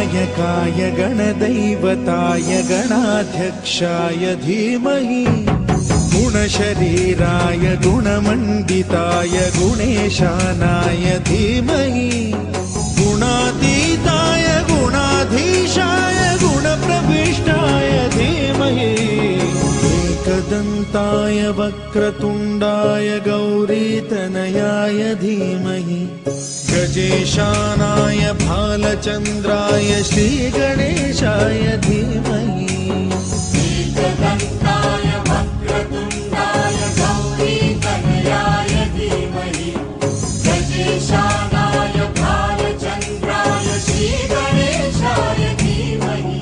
गणनायकाय गणदैवताय गणाध्यक्षाय धीमहि गुणशरीराय गुणमण्डिताय गुणेशानाय धीमहि गुणातीताय गुणाधीशाय गुणप्रविष्टाय धीमहि एकदन्ताय वक्रतुण्डाय गौरीतनयाय धीमहि गजेशानाय भालचन्द्राय श्रीगणेशाय धीमहि एकदन्ताय वक्रतुण्डाय गौरीतनयाय धीमहि गजेशानाय भालचन्द्राय श्रीगणेशाय धीमहि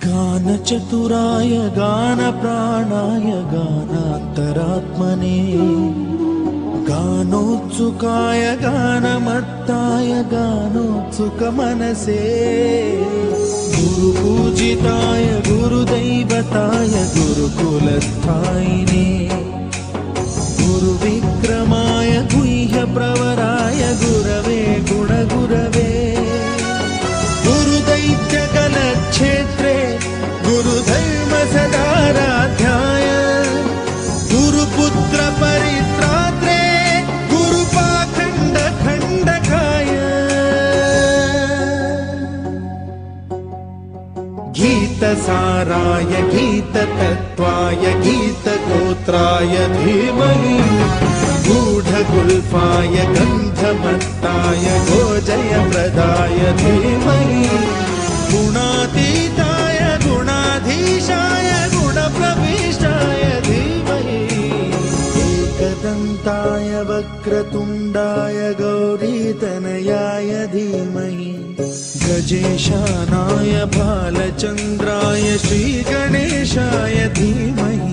गानचतुराय गानप्राणाय गानान्तरात्मने गानोत्सुकाय गानमत्ताय गानोत्सुकमनसे गुरुपूजिताय गुरुदैवताय गुरुकुलस्थायिने गुरुविक्रमाय गुह्यप्रवराय गुरवे गुणगुरवे गुरुदैत्यकलक्षेत्रे गुरुधर्मसदाराध्याय गुरुपुत्र परित्रात्रे गुरुपाखण्डखण्डकाय गीतसाराय गीततत्त्वाय गीतगोत्राय धीमहि गूढगुल्फाय गन्धमत्ताय गोजयप्रदाय धीमहि गुणातीताय गुणाधीशाय गुणप्रविष्टाय धीमहि एकदन्ताय वक्रतुण्डाय गौरीतनयाय धीमहि गजेशानाय भालचन्द्राय श्रीगणेशाय धीमहि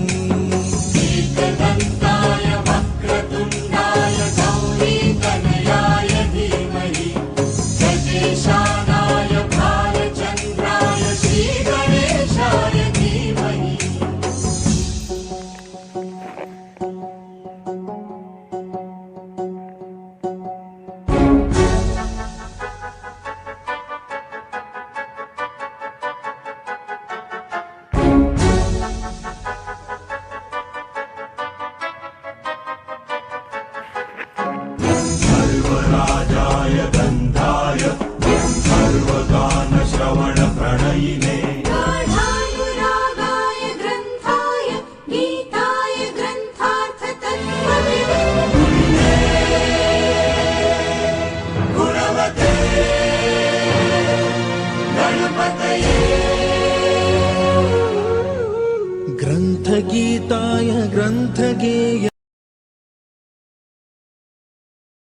एकदन्ताय वक्रतुण्डाय गौरीतनयाय धीमहि गजेशानाय भालचन्द्राय श्रीगणेशाय धीमहि सर्वराजाय गन्धाय सर्वगानश्रवणप्रणयिने गाढानुरागाय ग्रन्थाय गीताय ग्रन्थार्थतत्त्वविदे गुणवते गणपतये ग्रन्थगीताय ग्रन्थगेय